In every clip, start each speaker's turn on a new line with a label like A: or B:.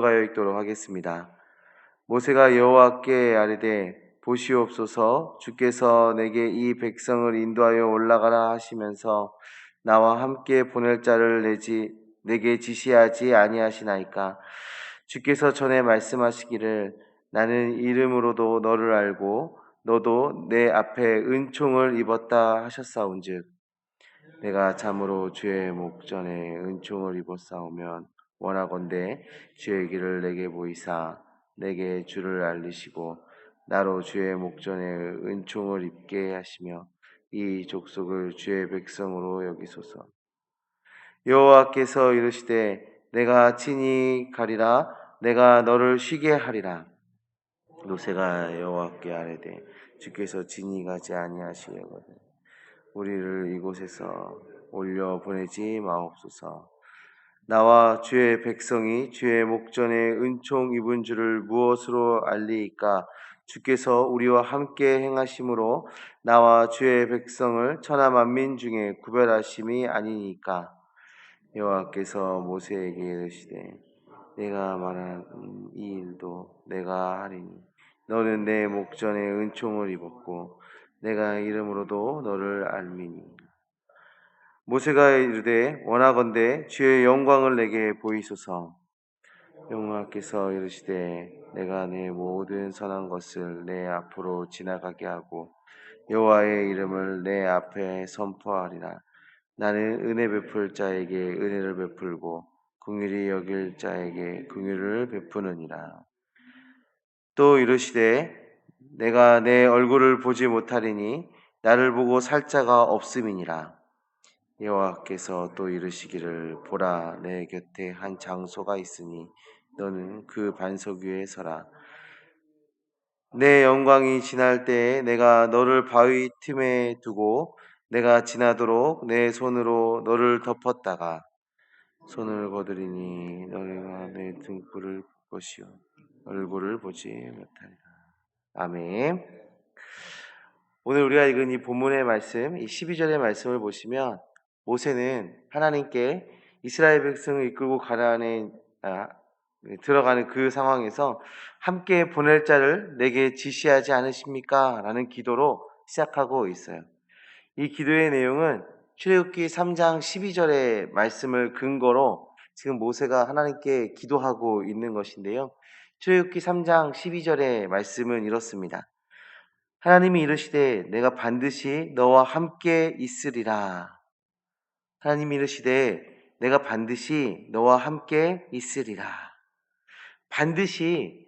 A: 가여 읽도록 하겠습니다. 모세가 여호와께 아뢰되 보시옵소서, 주께서 내게 이 백성을 인도하여 올라가라 하시면서 나와 함께 보낼 자를 내게 지시하지 아니하시나이까. 주께서 전에 말씀하시기를 나는 이름으로도 너를 알고 너도 내 앞에 은총을 입었다 하셨사온즉 내가 참으로 주의 목전에 은총을 입었사오면 원하건대 주의 길을 내게 보이사 내게 주를 알리시고 나로 주의 목전에 은총을 입게 하시며 이 족속을 주의 백성으로 여기소서. 여호와께서 이르시되 내가 친히 가리라, 내가 너를 쉬게 하리라. 모세가 여호와께 아뢰되 주께서 친히 가지 아니하시려거든 우리를 이곳에서 올려 보내지 마옵소서. 나와 주의 백성이 주의 목전에 은총 입은 줄을 무엇으로 알리이까? 주께서 우리와 함께 행하심으로 나와 주의 백성을 천하 만민 중에 구별하심이 아니니까. 여호와께서 모세에게 이르시되 내가 말한 이 일도 내가 하리니 너는 내 목전에 은총을 입었고 내가 이름으로도 너를 알미니. 모세가 이르되 원하건대 주의 영광을 내게 보이소서. 여호와께서 이르시되 내가 내 모든 선한 것을 내 앞으로 지나가게 하고 여호와의 이름을 내 앞에 선포하리라. 나는 은혜 베풀 자에게 은혜를 베풀고 긍휼히 여길 자에게 긍휼을 베푸느니라. 또 이르시되 내가 내 얼굴을 보지 못하리니 나를 보고 살 자가 없음이니라. 여호와께서 또 이르시기를 보라 내 곁에 한 장소가 있으니 너는 그 반석 위에 서라. 내 영광이 지날 때에 내가 너를 바위 틈에 두고 내가 지나도록 내 손으로 너를 덮었다가 손을 거두리니 너희가 내 등불을 보시오 얼굴을 보지 못하리라. 아멘. 오늘 우리가 읽은 이 본문의 말씀, 이 12절의 말씀을 보시면 모세는 하나님께 이스라엘 백성을 이끌고 가나안에 들어가는 그 상황에서 함께 보낼 자를 내게 지시하지 않으십니까? 라는 기도로 시작하고 있어요. 이 기도의 내용은 출애굽기 3장 12절의 말씀을 근거로 지금 모세가 하나님께 기도하고 있는 것인데요. 출애굽기 3장 12절의 말씀은 이렇습니다. 하나님이 이르시되 내가 반드시 너와 함께 있으리라. 하나님이 이르시되 내가 반드시 너와 함께 있으리라. 반드시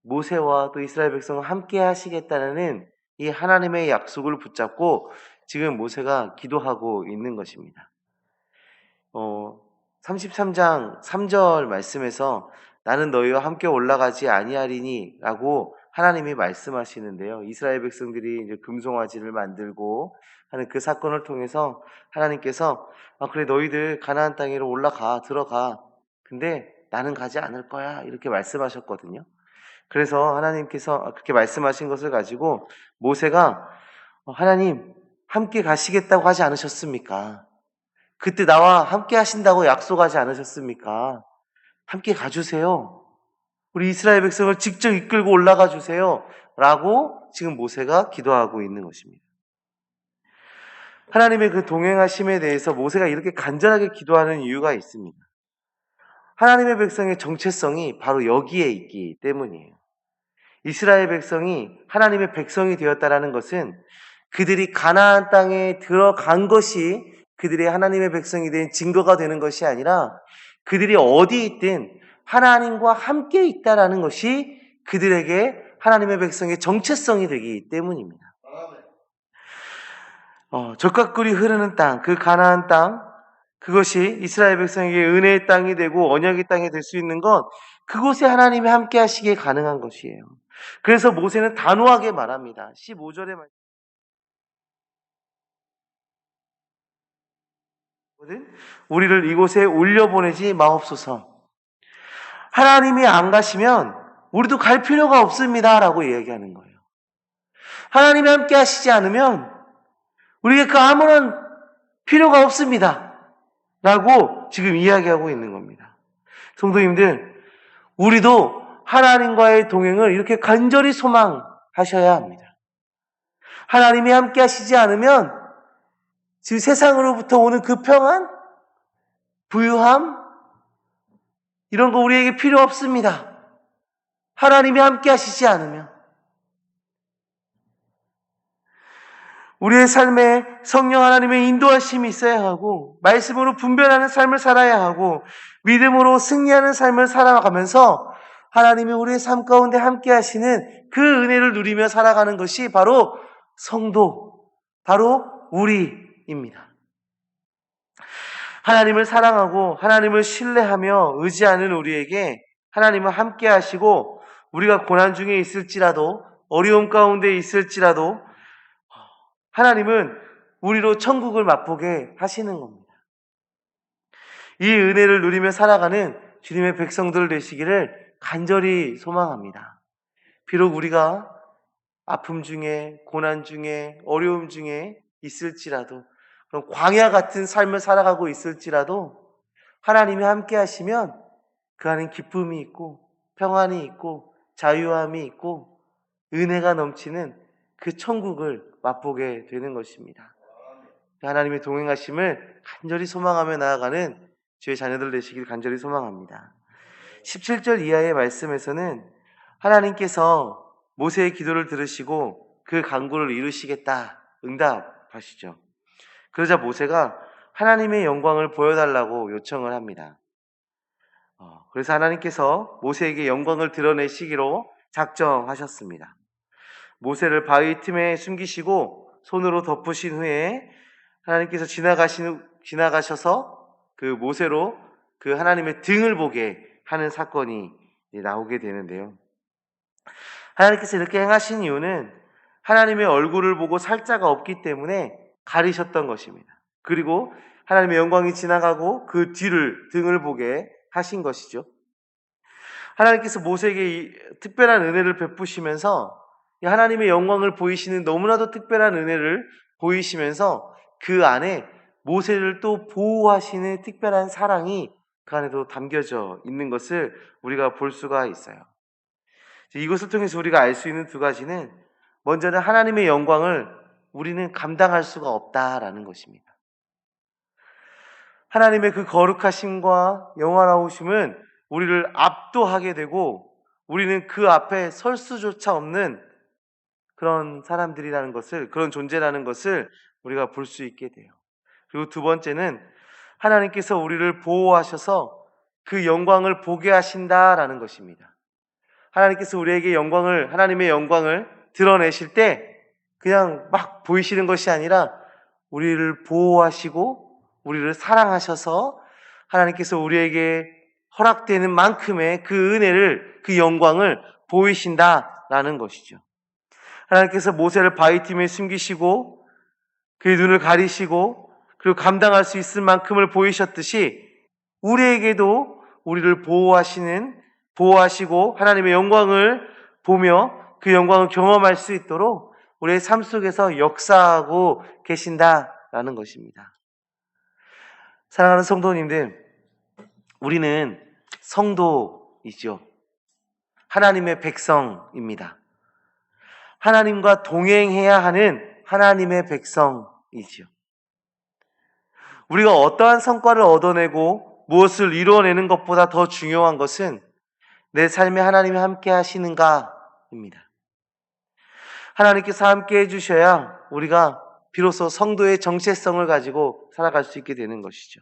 A: 모세와 또 이스라엘 백성과 함께 하시겠다는 이 하나님의 약속을 붙잡고 지금 모세가 기도하고 있는 것입니다. 33장 3절 말씀에서 나는 너희와 함께 올라가지 아니하리니 라고 하나님이 말씀하시는데요. 이스라엘 백성들이 이제 금송아지를 만들고 하는 그 사건을 통해서 하나님께서 그래 너희들 가나안 땅으로 올라가 들어가. 근데 나는 가지 않을 거야. 이렇게 말씀하셨거든요. 그래서 하나님께서 그렇게 말씀하신 것을 가지고 모세가 하나님 함께 가시겠다고 하지 않으셨습니까? 그때 나와 함께 하신다고 약속하지 않으셨습니까? 함께 가주세요. 우리 이스라엘 백성을 직접 이끌고 올라가 주세요. 라고 지금 모세가 기도하고 있는 것입니다. 하나님의 그 동행하심에 대해서 모세가 이렇게 간절하게 기도하는 이유가 있습니다. 하나님의 백성의 정체성이 바로 여기에 있기 때문이에요. 이스라엘 백성이 하나님의 백성이 되었다는 것은 그들이 가나안 땅에 들어간 것이 그들의 하나님의 백성이 된 증거가 되는 것이 아니라 그들이 어디 있든 하나님과 함께 있다라는 것이 그들에게 하나님의 백성의 정체성이 되기 때문입니다. 젖과 꿀이 흐르는 땅, 그 가나안 땅, 그것이 이스라엘 백성에게 은혜의 땅이 되고 언약의 땅이 될 수 있는 건 그곳에 하나님이 함께 하시기에 가능한 것이에요. 그래서 모세는 단호하게 말합니다. 15절에 말씀. 우리를 이곳에 올려보내지 마옵소서. 하나님이 안 가시면 우리도 갈 필요가 없습니다. 라고 이야기하는 거예요. 하나님이 함께 하시지 않으면 우리에게 그 아무런 필요가 없습니다. 라고 지금 이야기하고 있는 겁니다. 성도님들, 우리도 하나님과의 동행을 이렇게 간절히 소망하셔야 합니다. 하나님이 함께 하시지 않으면 지금 세상으로부터 오는 그 평안, 부유함, 이런 거 우리에게 필요 없습니다. 하나님이 함께 하시지 않으면. 우리의 삶에 성령 하나님의 인도하심이 있어야 하고, 말씀으로 분별하는 삶을 살아야 하고, 믿음으로 승리하는 삶을 살아가면서 하나님이 우리의 삶 가운데 함께 하시는 그 은혜를 누리며 살아가는 것이 바로 성도, 바로 우리입니다. 하나님을 사랑하고 하나님을 신뢰하며 의지하는 우리에게 하나님은 함께 하시고, 우리가 고난 중에 있을지라도, 어려움 가운데 있을지라도 하나님은 우리로 천국을 맛보게 하시는 겁니다. 이 은혜를 누리며 살아가는 주님의 백성들 되시기를 간절히 소망합니다. 비록 우리가 아픔 중에, 고난 중에, 어려움 중에 있을지라도, 그럼 광야 같은 삶을 살아가고 있을지라도 하나님이 함께 하시면 그 안에 기쁨이 있고 평안이 있고 자유함이 있고 은혜가 넘치는 그 천국을 맛보게 되는 것입니다. 하나님의 동행하심을 간절히 소망하며 나아가는 주의 자녀들 되시길 간절히 소망합니다. 17절 이하의 말씀에서는 하나님께서 모세의 기도를 들으시고 그 간구를 이루시겠다 응답하시죠. 그러자 모세가 하나님의 영광을 보여달라고 요청을 합니다. 그래서 하나님께서 모세에게 영광을 드러내시기로 작정하셨습니다. 모세를 바위 틈에 숨기시고 손으로 덮으신 후에 하나님께서 지나가셔서 그 모세로 그 하나님의 등을 보게 하는 사건이 나오게 되는데요. 하나님께서 이렇게 행하신 이유는 하나님의 얼굴을 보고 살자가 없기 때문에 가리셨던 것입니다. 그리고 하나님의 영광이 지나가고 그 뒤를 등을 보게 하신 것이죠. 하나님께서 모세에게 이 특별한 은혜를 베푸시면서 하나님의 영광을 보이시는 너무나도 특별한 은혜를 보이시면서 그 안에 모세를 또 보호하시는 특별한 사랑이 그 안에도 담겨져 있는 것을 우리가 볼 수가 있어요. 이것을 통해서 우리가 알 수 있는 두 가지는, 먼저는 하나님의 영광을 우리는 감당할 수가 없다라는 것입니다. 하나님의 그 거룩하심과 영원하심은 우리를 압도하게 되고 우리는 그 앞에 설 수조차 없는 그런 사람들이라는 것을, 그런 존재라는 것을 우리가 볼 수 있게 돼요. 그리고 두 번째는 하나님께서 우리를 보호하셔서 그 영광을 보게 하신다라는 것입니다. 하나님께서 우리에게 하나님의 영광을 드러내실 때 그냥 막 보이시는 것이 아니라 우리를 보호하시고 우리를 사랑하셔서 하나님께서 우리에게 허락되는 만큼의 그 은혜를, 그 영광을 보이신다라는 것이죠. 하나님께서 모세를 바위 틈에 숨기시고 그의 눈을 가리시고 그리고 감당할 수 있을 만큼을 보이셨듯이 우리에게도 우리를 보호하시고 하나님의 영광을 보며 그 영광을 경험할 수 있도록 우리의 삶 속에서 역사하고 계신다라는 것입니다. 사랑하는 성도님들, 우리는 성도이죠. 하나님의 백성입니다. 하나님과 동행해야 하는 하나님의 백성이지요. 우리가 어떠한 성과를 얻어내고 무엇을 이루어내는 것보다 더 중요한 것은 내 삶에 하나님이 함께 하시는가입니다. 하나님께서 함께 해주셔야 우리가 비로소 성도의 정체성을 가지고 살아갈 수 있게 되는 것이죠.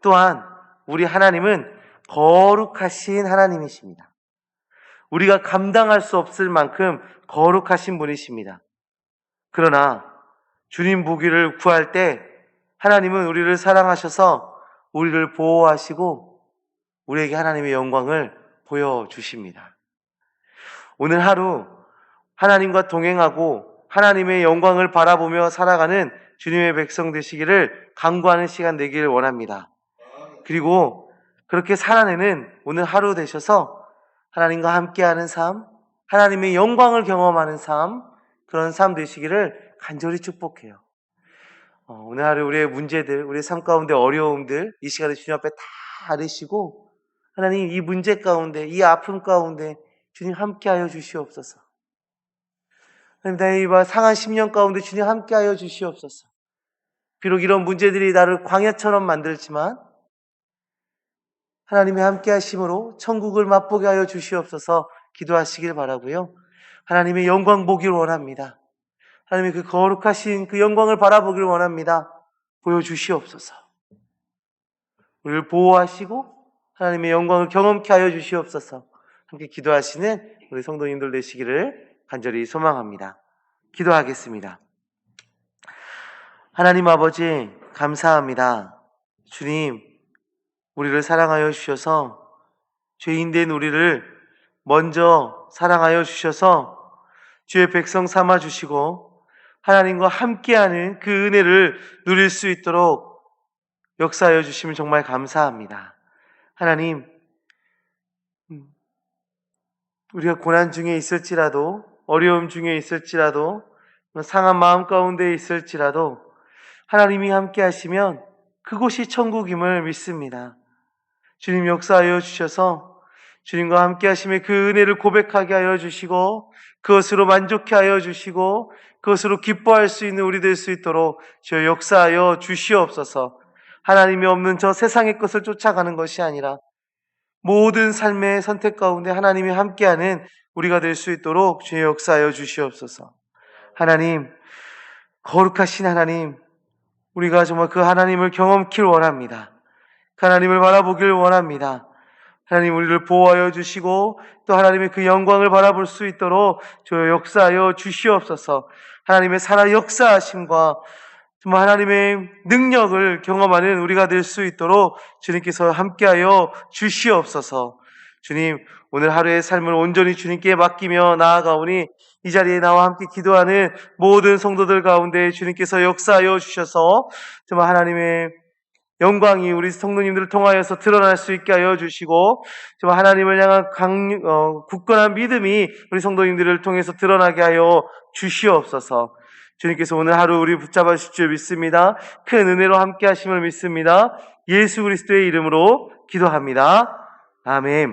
A: 또한 우리 하나님은 거룩하신 하나님이십니다. 우리가 감당할 수 없을 만큼 거룩하신 분이십니다. 그러나 주님 보기를 구할 때 하나님은 우리를 사랑하셔서 우리를 보호하시고 우리에게 하나님의 영광을 보여주십니다. 오늘 하루 하나님과 동행하고 하나님의 영광을 바라보며 살아가는 주님의 백성 되시기를 간구하는 시간 되기를 원합니다. 그리고 그렇게 살아내는 오늘 하루 되셔서 하나님과 함께하는 삶, 하나님의 영광을 경험하는 삶, 그런 삶 되시기를 간절히 축복해요. 오늘 하루 우리의 문제들, 우리의 삶 가운데 어려움들 이 시간에 주님 앞에 다 아뢰시고 하나님, 이 문제 가운데, 이 아픔 가운데 주님 함께하여 주시옵소서. 하나님, 나의 상한 10년 가운데 주님 함께하여 주시옵소서. 비록 이런 문제들이 나를 광야처럼 만들지만 하나님의 함께하심으로 천국을 맛보게 하여 주시옵소서. 기도하시길 바라고요. 하나님의 영광 보기를 원합니다. 하나님의 그 거룩하신 그 영광을 바라보기를 원합니다. 보여주시옵소서. 우리를 보호하시고 하나님의 영광을 경험케 하여 주시옵소서. 함께 기도하시는 우리 성도님들 되시기를 간절히 소망합니다. 기도하겠습니다. 하나님 아버지, 감사합니다. 주님, 우리를 사랑하여 주셔서 죄인된 우리를 먼저 사랑하여 주셔서 주의 백성 삼아 주시고 하나님과 함께하는 그 은혜를 누릴 수 있도록 역사하여 주시면 정말 감사합니다. 하나님, 우리가 고난 중에 있을지라도, 어려움 중에 있을지라도, 상한 마음 가운데 있을지라도 하나님이 함께 하시면 그곳이 천국임을 믿습니다. 주님 역사하여 주셔서 주님과 함께 하심의 그 은혜를 고백하게 하여 주시고 그것으로 만족해 하여 주시고 그것으로 기뻐할 수 있는 우리 될 수 있도록 주여 역사하여 주시옵소서. 하나님이 없는 저 세상의 것을 쫓아가는 것이 아니라 모든 삶의 선택 가운데 하나님이 함께하는 우리가 될 수 있도록 주의 역사하여 주시옵소서. 하나님, 거룩하신 하나님, 우리가 정말 그 하나님을 경험키를 원합니다. 그 하나님을 바라보기를 원합니다. 하나님, 우리를 보호하여 주시고 또 하나님의 그 영광을 바라볼 수 있도록 주의 역사하여 주시옵소서. 하나님의 살아 역사하심과 정말 하나님의 능력을 경험하는 우리가 될 수 있도록 주님께서 함께하여 주시옵소서. 주님, 오늘 하루의 삶을 온전히 주님께 맡기며 나아가오니 이 자리에 나와 함께 기도하는 모든 성도들 가운데 주님께서 역사하여 주셔서 정말 하나님의 영광이 우리 성도님들을 통하여서 드러날 수 있게 하여 주시고 정말 하나님을 향한 굳건한 믿음이 우리 성도님들을 통해서 드러나게 하여 주시옵소서. 주님께서 오늘 하루 우리 붙잡아 주실 줄 믿습니다. 큰 은혜로 함께 하심을 믿습니다. 예수 그리스도의 이름으로 기도합니다. 아멘.